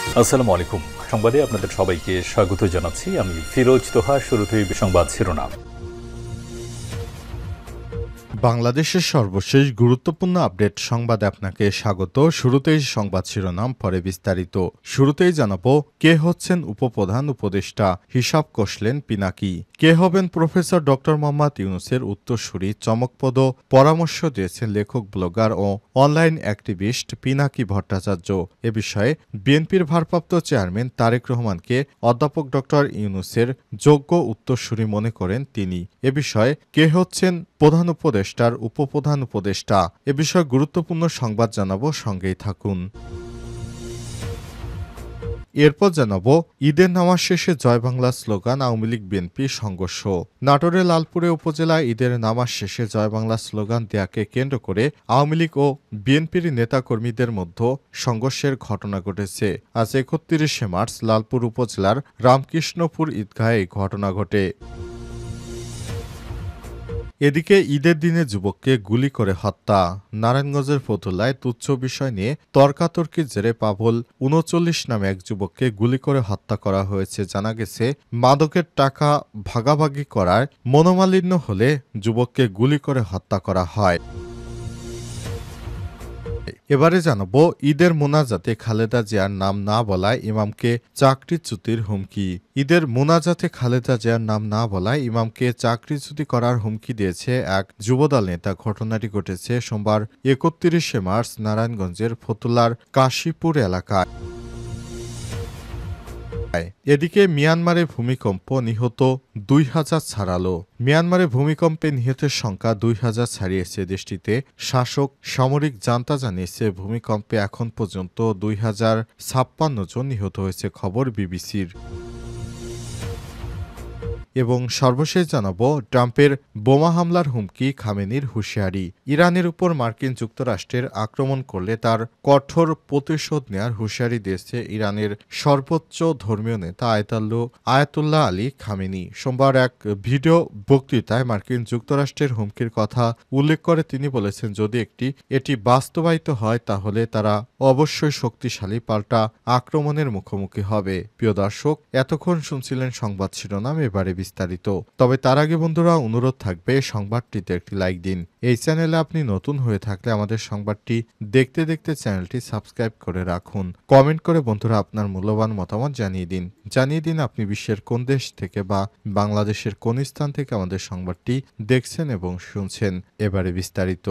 আসসালামু আলাইকুম। সংবাদে আপনাদের সবাইকে স্বাগত জানাচ্ছি। আমি ফিরোজ তোহা। শুরুতেই সংবাদ শিরোনাম। বাংলাদেশের সর্বশেষ গুরুত্বপূর্ণ আপডেট সংবাদে আপনাকে স্বাগত। শুরুতেই সংবাদ শিরোনাম, পরে বিস্তারিত। শুরুতেই জানাবো, কে হচ্ছেন উপপ্রধান উপদেষ্টা, হিসাব কষলেন পিনাকি। কে হবেন প্রফেসর ডক্টর মোহাম্মদ ইউনূসের উত্তরসূরি, চমকপ্রদ পরামর্শ দিয়েছেন লেখক, ব্লগার ও অনলাইন অ্যাক্টিভিস্ট পিনাকি ভট্টাচার্য। এ বিষয়ে বিএনপির ভারপ্রাপ্ত চেয়ারম্যান তারেক রহমানকে অধ্যাপক ডক্টর ইউনূসের যোগ্য উত্তরসূরি মনে করেন তিনি। এ বিষয়ে কে হচ্ছেন প্রধান উপদেষ্টার উপপ্রধান উপদেষ্টা, এ বিষয়ে গুরুত্বপূর্ণ সংবাদ জানাবো, সঙ্গেই থাকুন। এরপর জানাবো, ঈদের নামাজ শেষে জয় বাংলা স্লোগান, আওয়ামী লীগ বিএনপি সংঘর্ষ। নাটোরের লালপুরে উপজেলায় ঈদের নামাজ শেষে জয় বাংলা স্লোগান দেয়াকে কেন্দ্র করে আওয়ামী লীগ ও বিএনপির নেতাকর্মীদের মধ্যে সংঘর্ষের ঘটনা ঘটেছে। আজ ৩১শে মার্চ লালপুর উপজেলার রামকৃষ্ণপুর ঈদগাহে এই ঘটনা ঘটে। এদিকে ঈদের দিনে যুবককে গুলি করে হত্যা। নারায়ণগঞ্জের ফতুল্লায় তুচ্ছ বিষয় নিয়ে তর্কাতর্কির জেরে পাভল ৩৯ নামে এক যুবককে গুলি করে হত্যা করা হয়েছে। জানা গেছে, মাদকের টাকা ভাগাভাগি করার মনোমালিন্য হলে যুবককে গুলি করে হত্যা করা হয়। এবারে জানাবো, ঈদের মোনাজাতে খালেদা জিয়ার নাম না বলায় ইমামকে চাকরিচ্যুতির হুমকি। ঈদের মোনাজাতে খালেদা জিয়ার নাম না বলায় ইমামকে চাকরিচ্যুতি করার হুমকি দিয়েছে এক যুবদল নেতা। ঘটনাটি ঘটেছে সোমবার ৩১শে মার্চ নারায়ণগঞ্জের ফতুল্লার কাশীপুর এলাকায়। এদিকে মিয়ানমারে ভূমিকম্প, নিহত ২,০০০ ছাড়ালো। মিয়ানমারে ভূমিকম্পে নিহতের সংখ্যা ২,০০০ ছাড়িয়েছে। দেশটিতে শাসক সামরিক জান্তা জানিয়েছে, ভূমিকম্পে এখন পর্যন্ত ২,০৫৬ জন নিহত হয়েছে। খবর বিবিসির। এবং সর্বশেষ জানাবো, ট্রাম্পের বোমা হামলার হুমকি, খামেনির হুঁশিয়ারি। ইরানের উপর মার্কিন যুক্তরাষ্ট্রের আক্রমণ করলে তার কঠোর প্রতিশোধ নেয়ার হুঁশিয়ারি দিয়েছে ইরানের সর্বোচ্চ ধর্মীয় নেতা আয়াতুল্লাহ আলী খামেনি। সোমবার এক ভিডিও বক্তৃতায় মার্কিন যুক্তরাষ্ট্রের হুমকির কথা উল্লেখ করে তিনি বলেছেন, যদি এটি বাস্তবায়িত হয় তাহলে তারা অবশ্যই শক্তিশালী পাল্টা আক্রমণের মুখোমুখি হবে। প্রিয় দর্শক, এতক্ষণ শুনছিলেন সংবাদ শিরোনাম, এবারে বিস্তারিত। তবে তার আগে বন্ধুরা, অনুরোধ থাকবে সংবাদটিতে একটি লাইক দিন। এই চ্যানেলে আপনি নতুন হয়ে থাকলে আমাদের সংবাদটি দেখতে দেখতে চ্যানেলটি সাবস্ক্রাইব করে রাখুন। কমেন্ট করে বন্ধুরা আপনার মূল্যবান মতামত জানিয়ে দিন আপনি বিশ্বের কোন দেশ থেকে বা বাংলাদেশের কোন স্থান থেকে আমাদের সংবাদটি দেখছেন এবং শুনছেন। এবারে বিস্তারিত।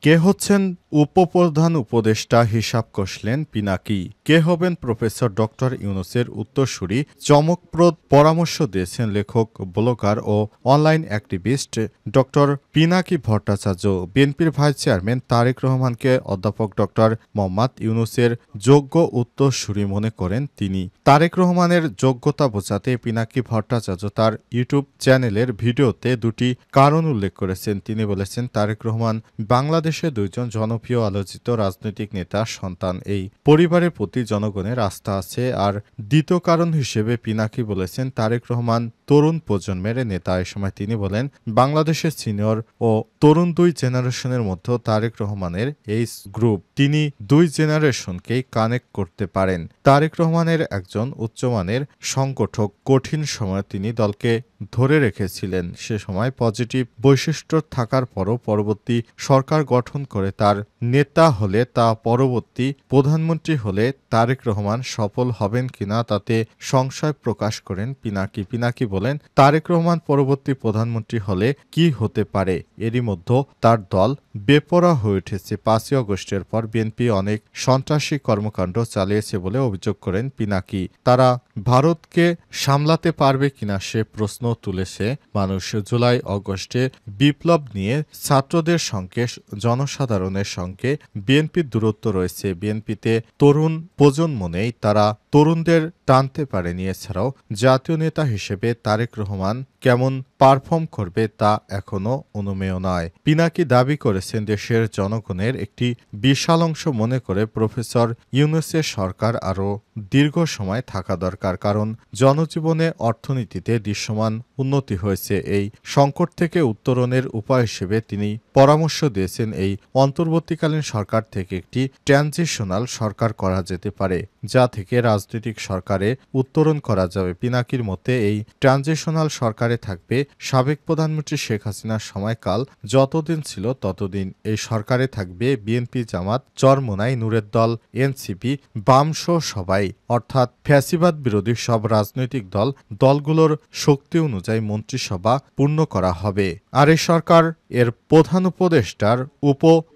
কে হচ্ছেন উপপ্রধান উপদেষ্টা, হিসাব কষলেন পিনাকি। কে হবেন প্রফেসর ডক্টর ইউনূসের উত্তরসূরি, চমকপ্রদ পরামর্শ দিয়েছেন লেখক, ব্লগার ও online activist doctor Pinaki Bhattacharya. বিএনপির ভাইস চেয়ারম্যান তারেক রহমানকে অধ্যাপক ডক্টর মোহাম্মদ ইউনূসের যোগ্য উত্তরসূরি মনে করেন তিনি। তারেক রহমানের যোগ্যতা বোঝাতে পিনাকি ভট্টাচার্য তার ইউটিউব চ্যানেলের ভিডিওতে দুটি কারণ উল্লেখ করেছেন। তিনি বলেছেন, তারেক রহমান বাংলাদেশে দুইজন জনপ্রিয় আলোচিত রাজনৈতিক নেতার সন্তান। এই পরিবারের প্রতি জনগণের আস্থা আছে। আর দ্বিতীয় কারণ হিসেবে পিনাকি বলেছেন, তারেক রহমান তরুণ প্রজন্মের নেতা। এ সময় তিনি বলেন, বাংলাদেশের সিনিয়র ও তরুণ দুই জেনারেশনের মধ্যে তারেক রহমানের এই গ্রুপ, তিনি দুই জেনারেশনকেই কানেক্ট করতে পারেন। তারেক রহমানের একজন উচ্চমানের সংগঠক। কঠিন সময়ে তিনি দলকে ধরে রেখেছিলেন। সে সময় পজিটিভ বৈশিষ্ট্য থাকার পরও পরবর্তী সরকার গঠন করে তার নেতা হলে তা পরবর্তী প্রধানমন্ত্রী হলে তারেক রহমান সফল হবেন কিনা তাতে সংশয় প্রকাশ করেন পিনাকি বলেন, তারেক রহমান পরবর্তী প্রধানমন্ত্রী হলে কি হতে পারে। এরই মধ্যে তার দল বেপরোয়া হয়ে উঠেছে। ৫ই আগস্টের পর বিএনপি অনেক সন্ত্রাসী কর্মকাণ্ড চালিয়েছে বলে অভিযোগ করেন পিনাকি। তারা ভারতকে সামলাতে পারবে কিনা সে প্রশ্ন তুলেছে মানুষ। জুলাই আগস্টে বিপ্লব নিয়ে ছাত্রদের সঙ্গে জনসাধারণের সঙ্গে বিএনপির দূরত্ব রয়েছে। বিএনপিতে তরুণ প্রজন্ম নেই, তারা তরুণদের টানতে পারেনি। এছাড়াও জাতীয় নেতা হিসেবে তারেক রহমান কেমন পারফর্ম করবে তা এখনও অনুমেয় নয়। পিনাকি দাবি করেছেন দেশের জনগণের একটি বিশাল অংশ মনে করে প্রফেসর ইউনূসের সরকার আরও দীর্ঘ সময় থাকা দরকার, কারণ জনজীবনে অর্থনীতিতে দৃশ্যমান উন্নতি হয়েছে। এই সংকট থেকে উত্তরণের উপায় হিসেবে তিনি পরামর্শ দিয়েছেন এই অন্তর্বর্তীকালীন সরকার থেকে একটি ট্রানজিশনাল সরকার করা যেতে পারে, যা থেকে রাজনৈতিক সরকারে উত্তরণ করা যাবে। পিনাকির মতে এই ট্রানজিশনাল সরকারে থাকবে সাবেক প্রধানমন্ত্রী শেখ হাসিনার সময়কাল যতদিন ছিল ততদিন। এই সরকারে থাকবে বিএনপি, জামাত, চরমোনাই, নূরের দল, এনসিপি, বামসহ সবাই, অর্থাৎ ফ্যাসিবাদ বিরোধী সব রাজনৈতিক দলগুলোর শক্তি অনুযায়ী মন্ত্রিসভা পূর্ণ করা হবে। আর এই সরকার এর প্রধান উপদেষ্টার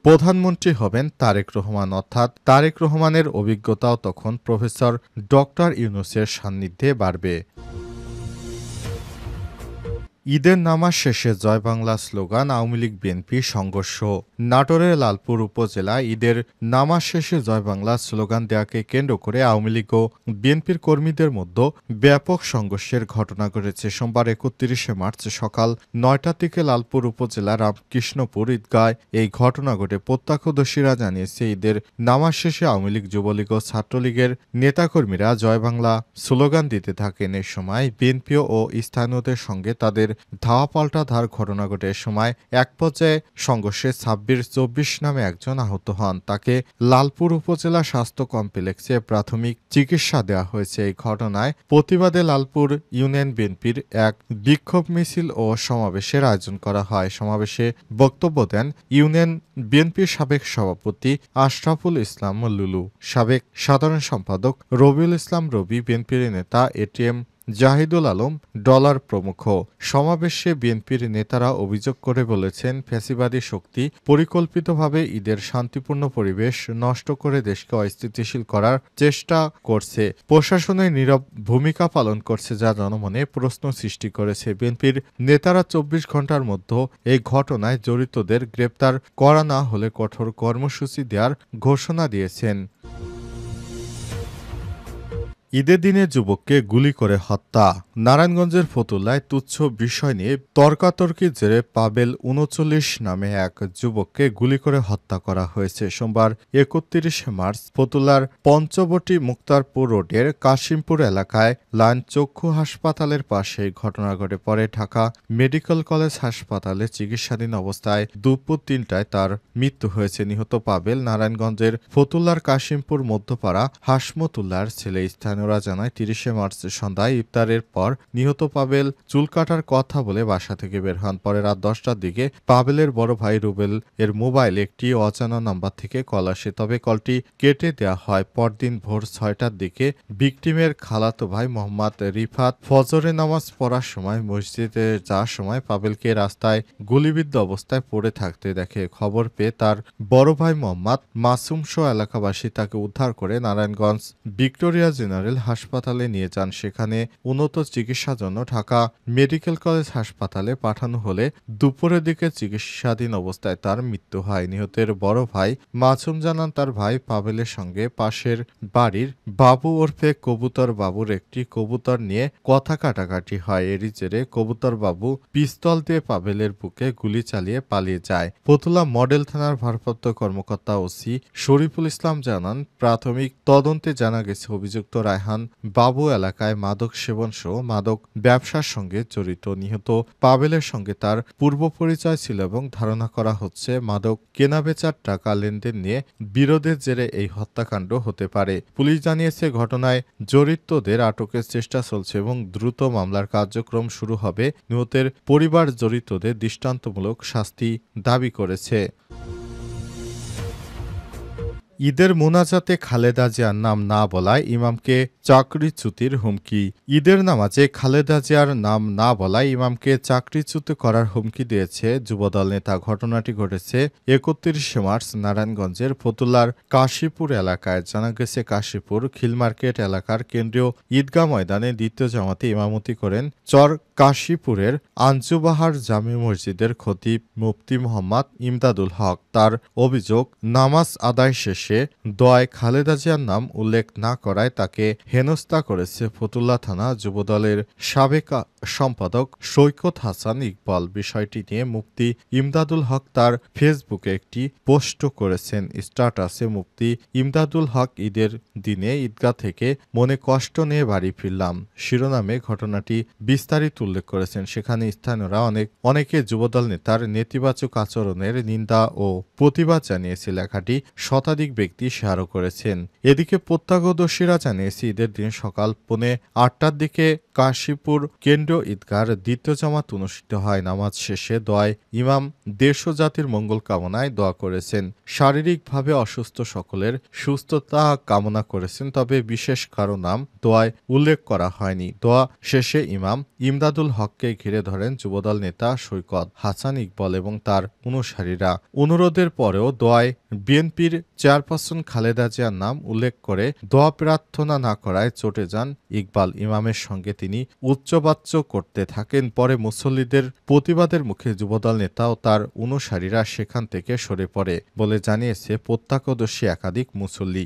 প্রধানমন্ত্রী হবেন তারেক রহমান, অর্থাৎ তারেক রহমানের অভিজ্ঞতাও তখন প্রফেসর ডক্টর ইউনূসের সান্নিধ্যে বাড়বে। ঈদের নামাজ শেষে জয় বাংলা স্লোগান, আওয়ামী লীগ বিএনপি সংঘর্ষ। নাটোরের লালপুর উপজেলায় ঈদের নামাজ শেষে জয় বাংলা স্লোগান দেওয়াকে কেন্দ্র করে আওয়ামী লীগ ও বিএনপির কর্মীদের মধ্যে ব্যাপক সংঘর্ষের ঘটনা ঘটেছে। সোমবার ৩১ মার্চ সকাল ৯টার দিকে লালপুর উপজেলার রামকৃষ্ণপুর ঈদগায় এই ঘটনা ঘটে। প্রত্যক্ষদর্শীরা জানিয়েছে, ঈদের নামাজ শেষে আওয়ামী লীগ, যুবলীগ ও ছাত্রলীগের নেতাকর্মীরা জয় বাংলা স্লোগান দিতে থাকেন। এ সময় বিএনপি ও স্থানীয়দের সঙ্গে তাদের ধাওয়া পাল্টা ধার ঘটনা ঘটে। এ সময় এক পর্যায়ে সংঘর্ষে ২৬ নামে একজন আহত হন। তাকে লালপুর উপজেলা স্বাস্থ্য কমপ্লেক্সে প্রাথমিক চিকিৎসা দেওয়া হয়েছে। এই ঘটনায় প্রতিবাদে লালপুর ইউনিয়ন বিএনপির এক বিক্ষোভ মিছিল ও সমাবেশের আয়োজন করা হয়। সমাবেশে বক্তব্য দেন ইউনিয়ন বিএনপির সাবেক সভাপতি আশরাফুল ইসলাম লুলু, সাবেক সাধারণ সম্পাদক রবিউল ইসলাম রবি, বিএনপির নেতা এটিএম জাহিদুল আলম ডলার প্রমুখ। সমাবেশে বিএনপির নেতারা অভিযোগ করে বলেছেন, ফ্যাসিবাদী শক্তি পরিকল্পিতভাবে ঈদের শান্তিপূর্ণ পরিবেশ নষ্ট করে দেশকে অস্থিতিশীল করার চেষ্টা করছে। প্রশাসনের নীরব ভূমিকা পালন করছে, যা জনমনে প্রশ্ন সৃষ্টি করেছে। বিএনপির নেতারা ২৪ ঘন্টার মধ্যে এই ঘটনায় জড়িতদের গ্রেপ্তার করা না হলে কঠোর কর্মসূচি দেওয়ার ঘোষণা দিয়েছেন। ঈদের দিনে যুবককে গুলি করে হত্যা। নারায়ণগঞ্জের ফতুল্লায় তুচ্ছ বিষয় নিয়ে তর্কাতর্কির জেরে পাবেল ৩৯ নামে এক যুবককে গুলি করে হত্যা করা হয়েছে। সোমবার ৩১ মার্চ ফতুল্লার পঞ্চবটি মুক্তারপুর রোডের কাশিমপুর এলাকায় লায়ন চক্ষু হাসপাতালের পাশে ঘটনা ঘটে। পরে ঢাকা মেডিকেল কলেজ হাসপাতালে চিকিৎসাধীন অবস্থায় দুপুর ৩টায় তার মৃত্যু হয়েছে। নিহত পাবেল নারায়ণগঞ্জের ফতুল্লার কাশিমপুর মধ্যপাড়া হাসমতুল্লার ছেলে। স্থানীয়রা জানায়, ৩০ মার্চ সন্ধ্যায় ইফতারের পর নিহত পাবেল চুল কাটার কথা বলে বাসা থেকে বের হন। পরে রাত ১০টার দিকে পাবেলের বড় ভাই রুবেল এর মোবাইলে একটি অজানা নাম্বার থেকে কল আসে, তবে কলটি কেটে দেওয়া হয়। পরদিন ভোর ৬টার দিকে ভিকটিমের খালাতো ভাই মোহাম্মদ রিফাত ফজরে নামাজ পড়ার সময় মসজিদে যাওয়ার সময় পাবেলকে রাস্তায় গুলিবিদ্ধ অবস্থায় পড়ে থাকতে দেখে। খবর পেয়ে তার বড় ভাই মোহাম্মদ মাসুম সহ এলাকাবাসী তাকে উদ্ধার করে নারায়ণগঞ্জ ভিক্টোরিয়া জেনারেল হাসপাতালে নিয়ে যান। সেখানে উন্নত চিকিৎসার জন্য ঢাকা মেডিকেল কলেজ হাসপাতালে পাঠানো হলে দুপুরের দিকে চিকিৎসাধীন অবস্থায় তার মৃত্যু হয়। নিহতের বড় ভাই মাসুম জানান, তার ভাই পাবেলের সঙ্গে পাশের বাড়ির বাবু ওরফে কবুতর বাবুর একটি কবুতর নিয়ে কথা কাটাকাটি হয়। এরই জেরে কবুতর বাবু পিস্তল দিয়ে পাবেলের বুকে গুলি চালিয়ে পালিয়ে যায়। ফতুল্লা মডেল থানার ভারপ্রাপ্ত কর্মকর্তা ওসি শরীফুল ইসলাম জানান, প্রাথমিক তদন্তে জানা গেছে অভিযুক্ত রায়হান বাবু এলাকায় মাদক সেবন সহ মাদক ব্যবসার সঙ্গে জড়িত। নিহত পাবেলের সঙ্গে তার পূর্ব পরিচয় ছিল এবং ধারণা করা হচ্ছে মাদক কেনাবেচার টাকা লেনদেন নিয়ে বিরোধের জেরে এই হত্যাকাণ্ড হতে পারে। পুলিশ জানিয়েছে, ঘটনায় জড়িতদের আটকের চেষ্টা চলছে এবং দ্রুত মামলার কার্যক্রম শুরু হবে। নিহতের পরিবার জড়িতদের দৃষ্টান্তমূলক শাস্তি দাবি করেছে। ঈদের মোনাজাতে খালেদা জিয়ার নাম না বলায় ইমামকে চাকরিচ্যুতির হুমকি। ঈদের নামাজে খালেদা জিয়ার নাম না বলায় ইমামকে চাকরিচ্যুত করার হুমকি দিয়েছে যুবদল নেতা। ঘটনাটি ঘটেছে ৩১ মার্চ নারায়ণগঞ্জের ফতুল্লার কাশীপুর এলাকায়। জানা গেছে, কাশীপুর খিলমার্কেট এলাকার কেন্দ্রীয় ঈদগাহ ময়দানে দ্বিতীয় জামাতে ইমামতি করেন চর কাশীপুরের আঞ্জুবাহার জামে মসজিদের খতিব মুফতি মোহাম্মদ ইমদাদুল হক। তার অভিযোগ, নামাজ আদায় শেষে শেষে দোয়ায় খালেদা জিয়ার নাম উল্লেখ না করায় তাকে হেনস্থা করেছে ফতুল্লা থানা যুবদলের সাবেক সম্পাদক সৈকত হাসান ইকবাল। বিষয়টি নিয়ে মুফতি ইমদাদুল হক তার ফেসবুকে একটি পোস্ট করেছেন। স্ট্যাটাসে মুফতি ইমদাদুল হক ঈদের দিনে ঈদগাহ থেকে মনে কষ্ট নিয়ে বাড়ি ফিরলাম শিরোনামে ঘটনাটি বিস্তারিত উল্লেখ করেছেন। সেখানে স্থানীয়রা অনেকে যুবদল নেতার নেতিবাচক আচরণের নিন্দা ও প্রতিবাদ জানিয়েছে। লেখাটি শতাধিক ব্যক্তি শেয়ারও করেছেন। এদিকে প্রত্যক্ষদর্শীরা জানিয়েছে ঈদের দিন সকাল 8:30টার দিকে কাশীপুর কেন্দ্রীয় ঈদগাহর দ্বিতীয় জামাত অনুষ্ঠিত হয়। নামাজ শেষে দোয়ায় ইমাম দেশ ও জাতির মঙ্গল কামনায় দোয়া করেছেন। শারীরিকভাবে অসুস্থ সকলের সুস্থতা কামনা করেছেন, তবে বিশেষ কারো নাম দোয়ায় উল্লেখ করা হয়নি। দোয়া শেষে ইমাম ইমদাদুল হককে ঘিরে ধরেন যুবদল নেতা সৈকত হাসান ইকবাল এবং তার অনুসারীরা। অনুরোধের পরেও দোয়ায় বিএনপির চেয়ারপারসন খালেদা জিয়ার নাম উল্লেখ করে দোয়া প্রার্থনা না করায় চটে যান ইকবাল। ইমামের সঙ্গে তিনি উচ্চবাচ্য করতে থাকেন। পরে মুসল্লিদের প্রতিবাদের মুখে যুবদল নেতা ও তার অনুসারীরা সেখান থেকে সরে পড়ে বলে জানিয়েছে প্রত্যক্ষদর্শী একাধিক মুসল্লি।